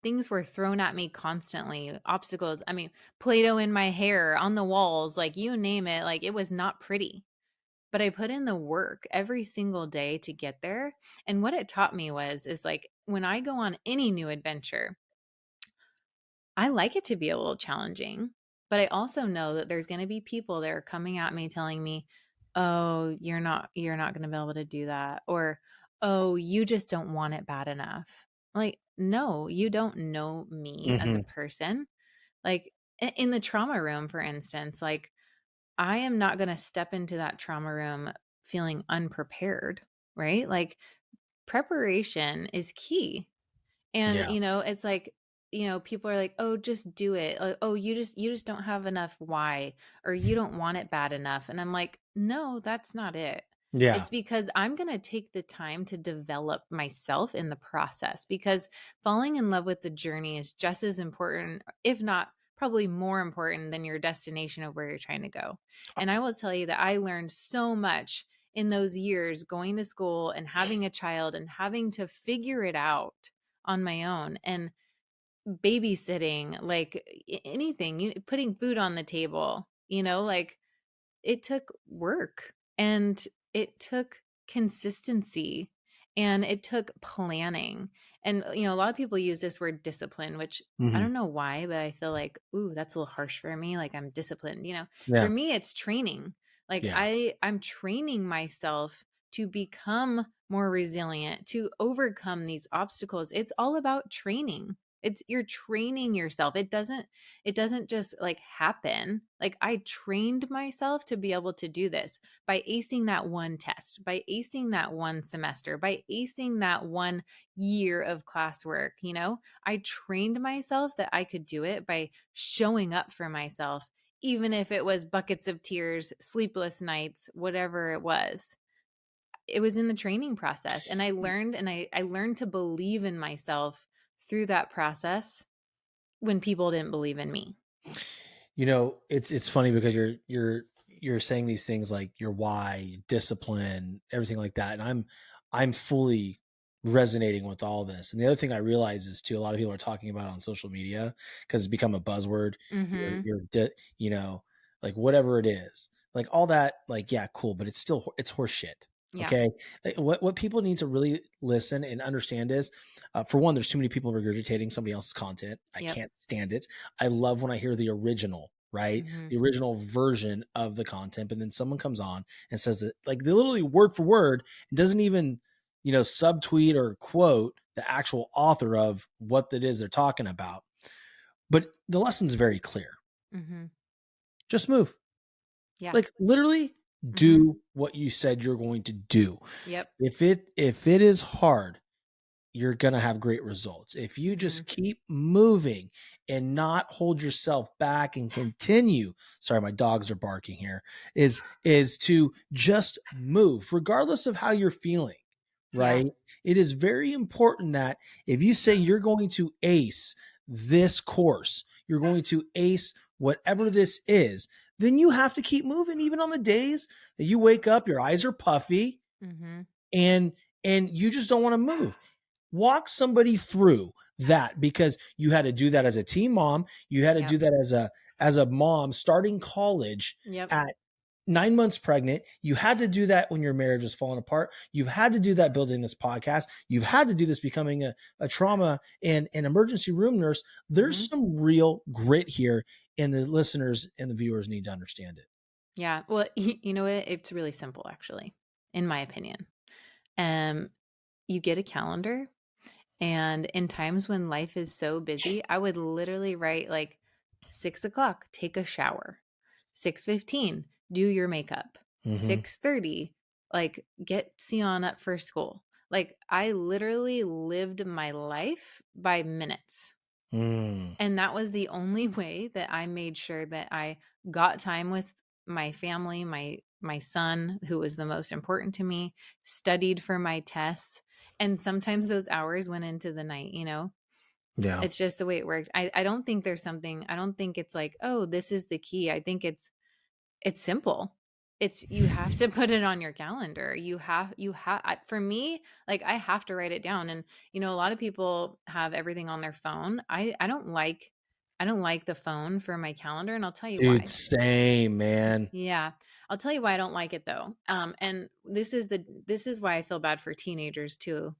things were thrown at me constantly, obstacles. I mean, Play-Doh in my hair, on the walls, like you name it, like it was not pretty. But I put in the work every single day to get there. And what it taught me is like, when I go on any new adventure, I like it to be a little challenging, but I also know that there's going to be people that are coming at me telling me, "Oh, you're not going to be able to do that," or, "Oh, you just don't want it bad enough." Like, no, you don't know me as a Mhm. person. Like, in the trauma room, for instance, like, I am not going to step into that trauma room feeling unprepared, right? Like, preparation is key. And, Yeah. it's like, people are like, "Oh, just do it." Like, "Oh, you just don't have enough why, or you don't want it bad enough." And I'm like, "No, that's not it." Yeah. It's because I'm going to take the time to develop myself in the process, because falling in love with the journey is just as important, if not probably more important, than your destination of where you're trying to go. And I will tell you that I learned so much in those years going to school and having a child and having to figure it out on my own, and babysitting, like, anything, putting food on the table, like, it took work, and it took consistency, and it took planning. And a lot of people use this word discipline, which I Mhm. don't know why, but I feel like, ooh, that's a little harsh for me, like I'm disciplined. For Yeah. me, it's training. Like, Yeah. I'm training myself to become more resilient, to overcome these obstacles. It's all about training. You're training yourself. It doesn't just like happen. Like I trained myself to be able to do this by acing that one test, by acing that one semester, by acing that one year of classwork. I trained myself that I could do it by showing up for myself, even if it was buckets of tears, sleepless nights, whatever it was. It was in the training process, and I learned to believe in myself through that process when people didn't believe in me. It's funny because you're saying these things like your why, discipline, everything like that, and I'm fully resonating with all this. And the other thing I realize is too, a lot of people are talking about it on social media because it's become a buzzword. Mhm. Like whatever it is, like all that, like yeah, cool, but it's horse shit. Yeah. Okay, like, what people need to really listen and understand is, for one, there's too many people regurgitating somebody else's content. I Yep. can't stand it. I love when I hear the original, right? Mhm. The original version of the content, but then someone comes on and says that like they literally word for word and doesn't even, subtweet or quote the actual author of what it is they're talking about. But the lesson's very clear. Mhm. Just move. Yeah. Like literally Mhm. do what you said you're going to do. Yep. If it is hard, you're going to have great results. If you just Mhm. keep moving and not hold yourself back and continue, sorry, my dogs are barking here, is to just move regardless of how you're feeling, Yeah. right? It is very important that if you say you're going to ace this course, you're going to ace whatever this is, then you have to keep moving even on the days that you wake up, your eyes are puffy, Mhm. and you just don't want to move. Walk somebody through that, because you had to do that as a teen mom. You had to Yep. do that as a mom starting college Yep. at 9 months pregnant. You had to do that when your marriage was falling apart. You've had to do that building this podcast. You've had to do this becoming a trauma and an emergency room nurse. There's Mhm. some real grit here, and the listeners and the viewers need to understand it. Yeah. Well, you know what? It's really simple actually, in my opinion. You get a calendar. And in times when life is so busy, I would literally write like 6 o'clock, take a shower. 6:15, do your makeup. Mm-hmm. 6:30, like get Sion up for school. Like I literally lived my life by minutes. Mm. And that was the only way that I made sure that I got time with my family, my son, who was the most important to me, studied for my tests. And sometimes those hours went into the night. Yeah. It's just the way it worked. I don't think there's something, I don't think it's like, oh, this is the key. I think it's simple. You have to put it on your calendar. For me, like I have to write it down. And a lot of people have everything on their phone. I don't like the phone for my calendar, and I'll tell you Dude, why. same, man. Yeah. I'll tell you why I don't like it though. And this is why I feel bad for teenagers too.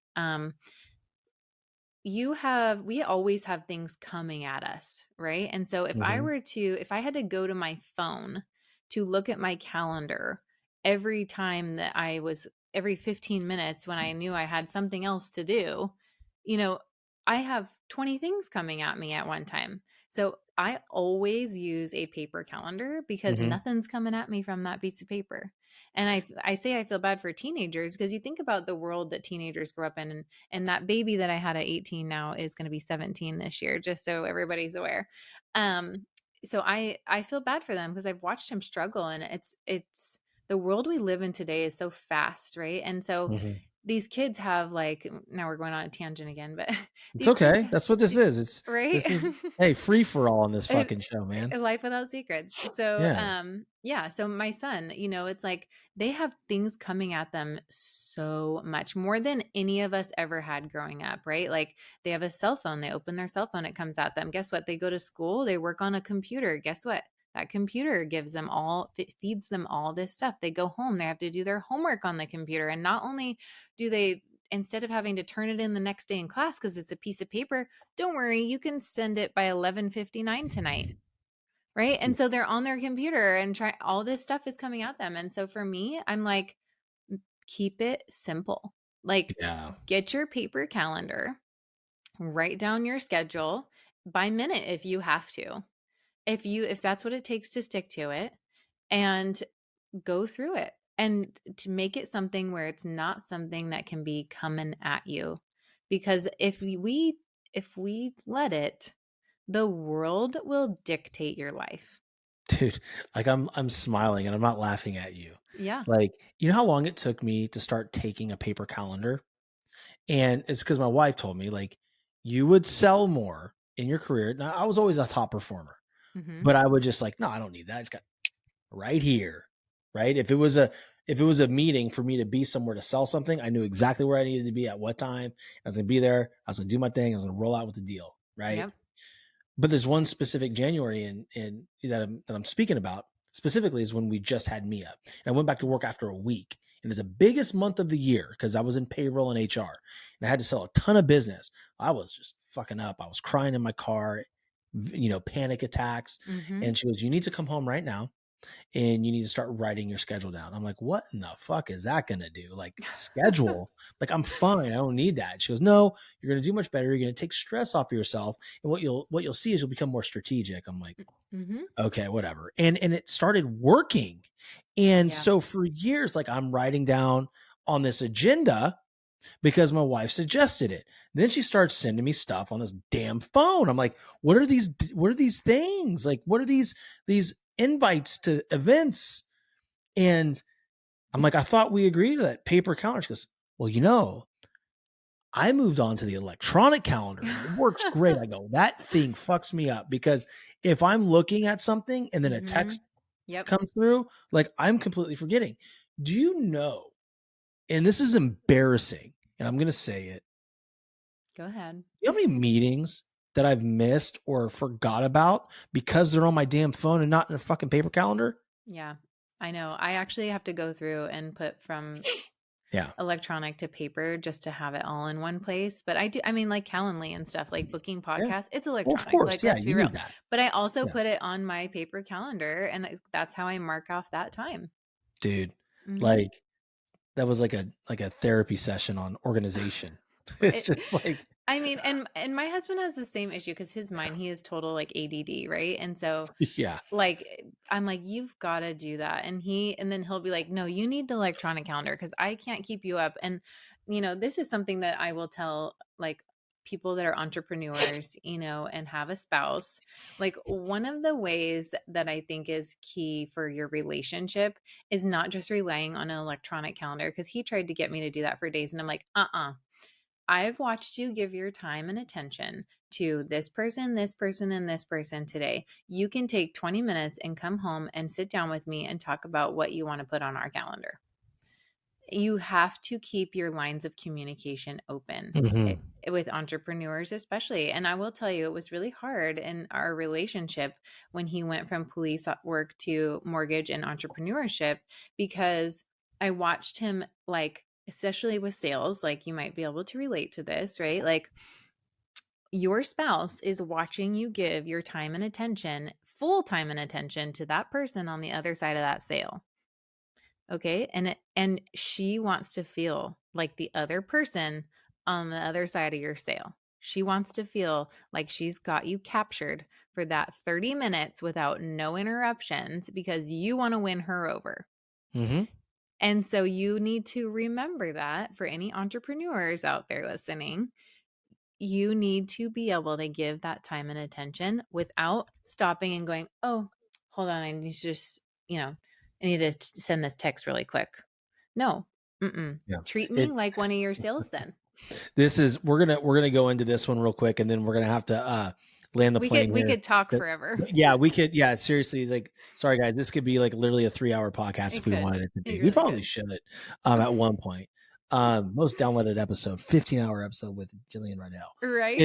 We always have things coming at us, right? And so Mhm. if I had to go to my phone to look at my calendar every time that every 15 minutes when I knew I had something else to do, you know, I have 20 things coming at me at one time. So I always use a paper calendar because Mhm. nothing's coming at me from that piece of paper. And I say I feel bad for teenagers because you think about the world that teenagers grow up in, and that baby that I had at 18 now is going to be 17 this year, just so everybody's aware. Um, so I feel bad for them because I've watched him struggle, and it's the world we live in today is so fast, right? And so Mhm. these kids have like, now we're going on a tangent again, but It's these kids, okay. That's what this is. right? This is hey, free for all on this A fucking show, man. life without secrets. So, Yeah. yeah. So my son, it's like they have things coming at them so much more than any of us ever had growing up, right? Like they have a cell phone, they open their cell phone, it comes at them. Guess what? They go to school, they work on a computer. Guess what? That computer feeds them all this stuff. They go home, they have to do their homework on the computer. And not only do they, instead of having to turn it in the next day in class because it's a piece of paper, don't worry, you can send it by 11:59 tonight. Right. And so they're on their computer and all this stuff is coming at them. And so for me, I'm like, keep it simple. Like, Yeah. get your paper calendar, Write down your schedule by minute if you have to. If that's what it takes to stick to it, and go through it, and to make it something where it's not something that can be coming at you. Because if we let it, the world will dictate your life. Dude, like I'm smiling and I'm not laughing at you. Yeah. Like, you know how long it took me to start taking a paper calendar? And it's because my wife told me, like, you would sell more in your career. Now, I was always a top performer, Mm-hmm. but I would just like, no, I don't need that. I just got right here, right? If it was a meeting for me to be somewhere to sell something, I knew exactly where I needed to be at what time. I was gonna be there. I was gonna do my thing. I was gonna roll out with the deal, right? Yep. But there's one specific January in that I'm speaking about specifically is when we just had Mia. And I went back to work after a week. And it's the biggest month of the year because I was in payroll and HR. And I had to sell a ton of business. I was just fucking up. I was crying in my car, panic attacks. Mm-hmm. And she goes, you need to come home right now and you need to start writing your schedule down. I'm like, what in the fuck is that going to do? Like, schedule? Like, I'm fine. I don't need that. She goes, no, you're going to do much better. You're going to take stress off of yourself. And what you'll see is you'll become more strategic. I'm like, Mm-hmm. okay, whatever. And it started working. And so for years, like, I'm writing down on this agenda because my wife suggested it. And then she starts sending me stuff on this damn phone. I'm like, what are these things? Like, what are these invites to events? And I'm like, I thought we agreed to that paper calendar. She goes, well, I moved on to the electronic calendar. It works great. I go, that thing fucks me up because if I'm looking at something and then a text comes through, like, I'm completely forgetting. Do you know? And this is embarrassing, and I'm going to say it. Go ahead. You know how many meetings that I've missed or forgot about because they're on my damn phone and not in a fucking paper calendar? Yeah, I know. I actually have to go through and put from electronic to paper just to have it all in one place. But I mean, like Calendly and stuff, like booking podcasts, it's electronic. Well, of course, like, let's be real. That. But I also put it on my paper calendar, and that's how I mark off that time. Dude, like, that was like a therapy session on organization. It's just like, I mean, and my husband has the same issue because his mind, he is total like ADD, right? And so like, I'm like, you've got to do that. And then he'll be like, no, you need the electronic calendar because I can't keep you up. And this is something that I will tell like people that are entrepreneurs, and have a spouse. Like, one of the ways that I think is key for your relationship is not just relying on an electronic calendar, because he tried to get me to do that for days. And I'm like, I've watched you give your time and attention to this person, and this person today. You can take 20 minutes and come home and sit down with me and talk about what you want to put on our calendar. You have to keep your lines of communication open with entrepreneurs, especially. And I will tell you, it was really hard in our relationship when he went from police work to mortgage and entrepreneurship, because I watched him, like, especially with sales, like, you might be able to relate to this, right? Like, your spouse is watching you give your time and attention, full time and attention, to that person on the other side of that sale. Okay. And she wants to feel like the other person on the other side of your sale. She wants to feel like she's got you captured for that 30 minutes without no interruptions because you want to win her over. And so you need to remember that for any entrepreneurs out there listening. You need to be able to give that time and attention without stopping and going, oh, hold on, I need to just, I need to send this text really quick. No. Treat me like one of your sales then. This is, we're gonna go into this one real quick, and then we're gonna have to land the plane. We could talk forever. Yeah, we could. Yeah, seriously, like, sorry guys, this could be like literally a 3-hour podcast if we wanted it to be. We probably should at one point. Most downloaded episode, 15-hour episode with Jillian Riddell. Right.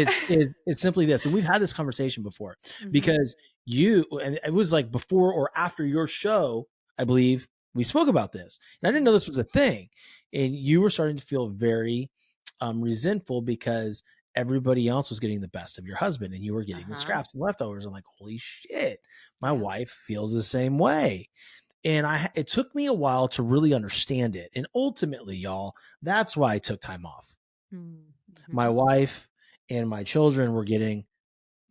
It's simply this. And we've had this conversation before because and it was like before or after your show, I believe we spoke about this. And I didn't know this was a thing. And you were starting to feel very resentful because everybody else was getting the best of your husband and you were getting the scraps and leftovers. I'm like, holy shit, my wife feels the same way. And it took me a while to really understand it. And ultimately, y'all, that's why I took time off. My wife and my children were getting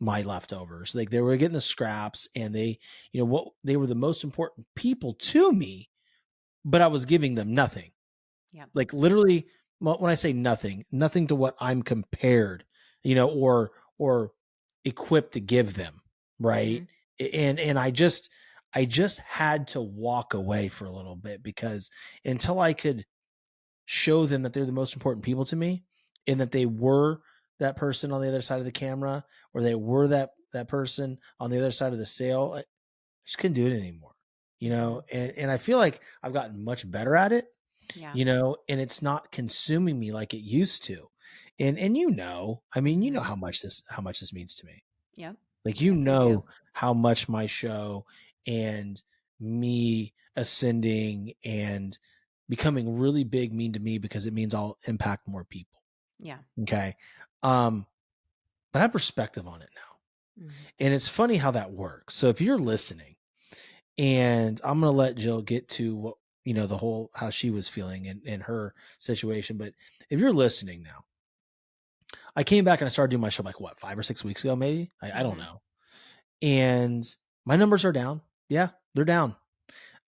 my leftovers. Like they were getting the scraps, and they were the most important people to me, but I was giving them nothing. Yeah. Like literally, when I say nothing to what I'm compared, or equipped to give them. Right. And I just had to walk away for a little bit, because until I could show them that they're the most important people to me, and that they were that person on the other side of the camera, or they were that person on the other side of the sale, I just couldn't do it anymore, and I feel like I've gotten much better at it, Yeah. and it's not consuming me like it used to. And I mean, how much this means to me. Yep. Like, Yes, I do. how much my show and me ascending and becoming really big mean to me, because it means I'll impact more people. Yeah. Okay. But I have perspective on it now. And it's funny how that works. So if you're listening, and I'm going to let Jill get to what, the whole, how she was feeling in her situation. But if you're listening now, I came back and I started doing my show like 5 or 6 weeks ago, maybe. I don't know. And my numbers are down. Yeah, they're down.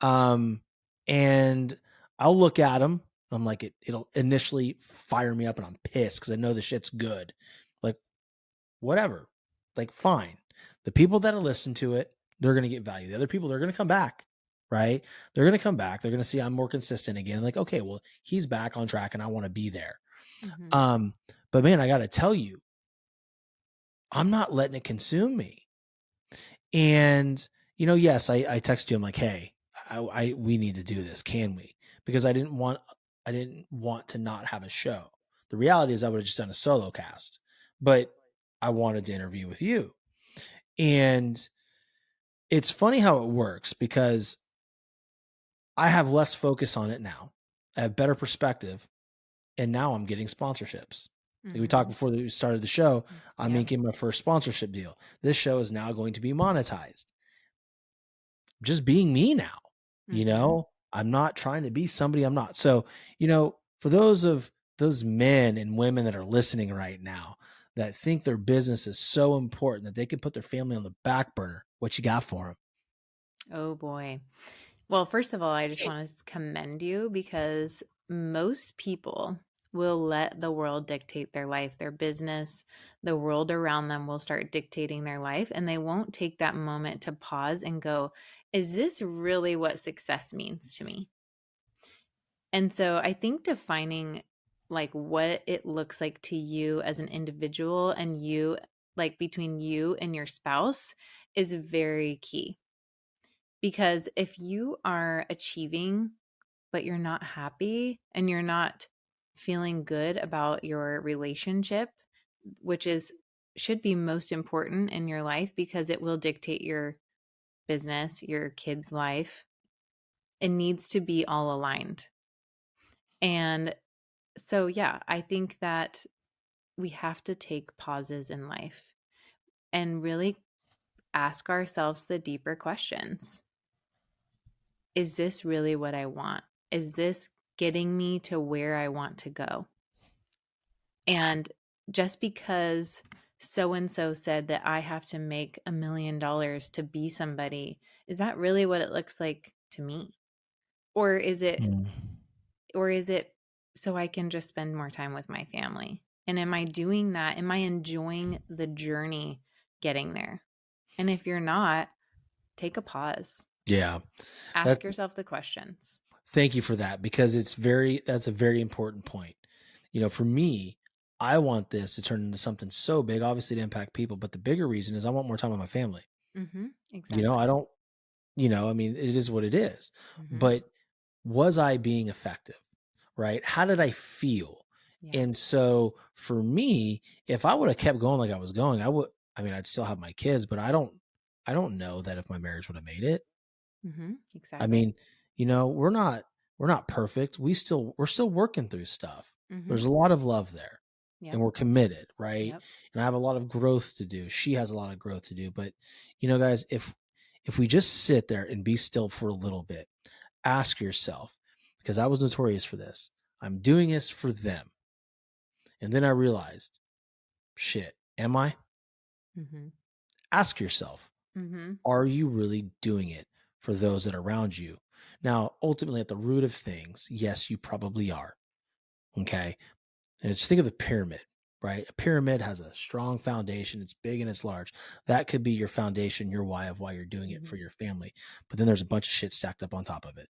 And I'll look at them. I'm like, it'll initially fire me up, and I'm pissed because I know the shit's good. Like, whatever. Like, fine. The people that listen to it, they're going to get value. The other people, they're going to come back, right? They're going to come back. They're going to see I'm more consistent again. Like, okay, well, he's back on track, and I want to be there. But man, I got to tell you, I'm not letting it consume me. And, yes, I texted you. I'm like, hey, we need to do this. Can we? Because I didn't want to not have a show. The reality is I would have just done a solo cast, but I wanted to interview with you. And it's funny how it works, because I have less focus on it now. I have better perspective. And now I'm getting sponsorships. Like we talked before we started the show, I'm making my first sponsorship deal. This show is now going to be monetized. Just being me now, I'm not trying to be somebody I'm not. So, for those men and women that are listening right now that think their business is so important that they could put their family on the back burner, what you got for them? Oh boy. Well, first of all, I just want to commend you, because most people will let the world dictate their life, their business, the world around them will start dictating their life, and they won't take that moment to pause and go, is this really what success means to me? And so I think defining like what it looks like to you as an individual, and you, like between you and your spouse, is very key. Because if you are achieving, but you're not happy and you're not feeling good about your relationship, which should be most important in your life, because it will dictate your business, your kid's life, it needs to be all aligned. And so, yeah, I think that we have to take pauses in life and really ask ourselves the deeper questions. Is this really what I want? Is this getting me to where I want to go? And just because so and so said that I have to make $1 million to be somebody, is that really what it looks like to me? Or is it so I can just spend more time with my family? And am I doing that? Am I enjoying the journey getting there? And if you're not, take a pause. Yeah. Ask yourself the questions. Thank you for that, because that's a very important point. For me, I want this to turn into something so big, obviously to impact people, but the bigger reason is I want more time with my family. Exactly. I don't, I mean, it is what it is, but was I being effective? Right? How did I feel? Yeah. And so for me, if I would have kept going like I was going, I'd still have my kids, but I don't know that if my marriage would have made it. Exactly. I mean, we're not perfect. We're still working through stuff. There's a lot of love there, and we're committed, right? And I have a lot of growth to do. She has a lot of growth to do. But, guys, if we just sit there and be still for a little bit, ask yourself, because I was notorious for this. I'm doing this for them. And then I realized shit, am I? Ask yourself, are you really doing it for those that are around you? Now, ultimately, at the root of things, yes, you probably are. Okay. And just think of the pyramid, right? A pyramid has a strong foundation. It's big and it's large. That could be your foundation, your why of why you're doing it for your family. But then there's a bunch of shit stacked up on top of it.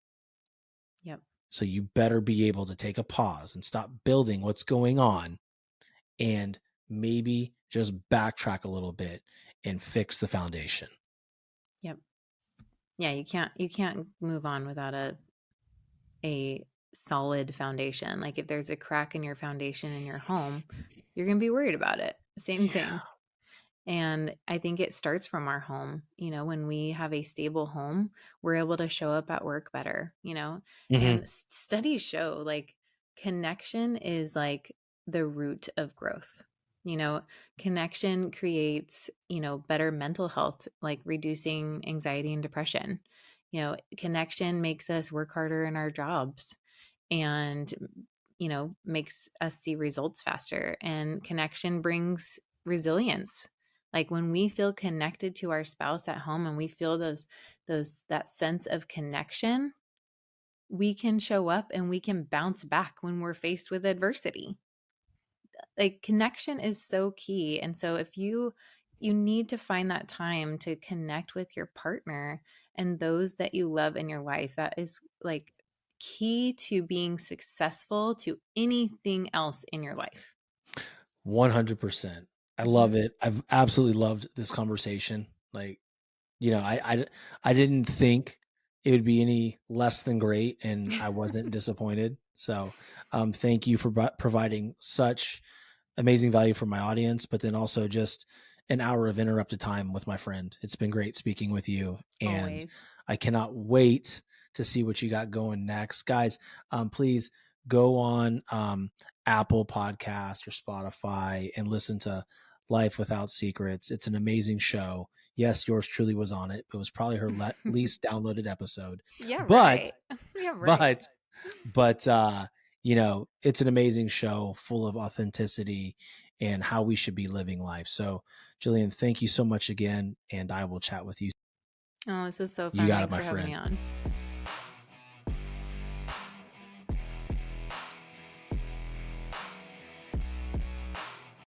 Yep. So you better be able to take a pause and stop building what's going on and maybe just backtrack a little bit and fix the foundation. Yep. Yeah, you can't move on without a solid foundation. Like if there's a crack in your foundation in your home, you're going to be worried about it. Same thing. And I think it starts from our home. When we have a stable home, we're able to show up at work better, and studies show like connection is like the root of growth. Connection creates, better mental health, like reducing anxiety and depression. Connection makes us work harder in our jobs and, makes us see results faster. And connection brings resilience. Like when we feel connected to our spouse at home and we feel that sense of connection, we can show up and we can bounce back when we're faced with adversity. Like connection is so key. And so if you need to find that time to connect with your partner and those that you love in your life, that is like key to being successful to anything else in your life. 100%. I love it. I've absolutely loved this conversation. Like, I didn't think it would be any less than great, and I wasn't disappointed. So, thank you for providing such amazing value for my audience, but then also just an hour of interrupted time with my friend. It's been great speaking with you, and Always. I cannot wait to see what you got going next. Guys, please go on Apple Podcast or Spotify and listen to Life Without Secrets. It's an amazing show. Yes, yours truly was on it. It was probably her least downloaded episode. Yeah, but, right. Yeah, right. But it's an amazing show full of authenticity and how we should be living life. So, Jillian, thank you so much again, and I will chat with you. Oh, this was so fun. You got Thanks it, my for having friend. me on.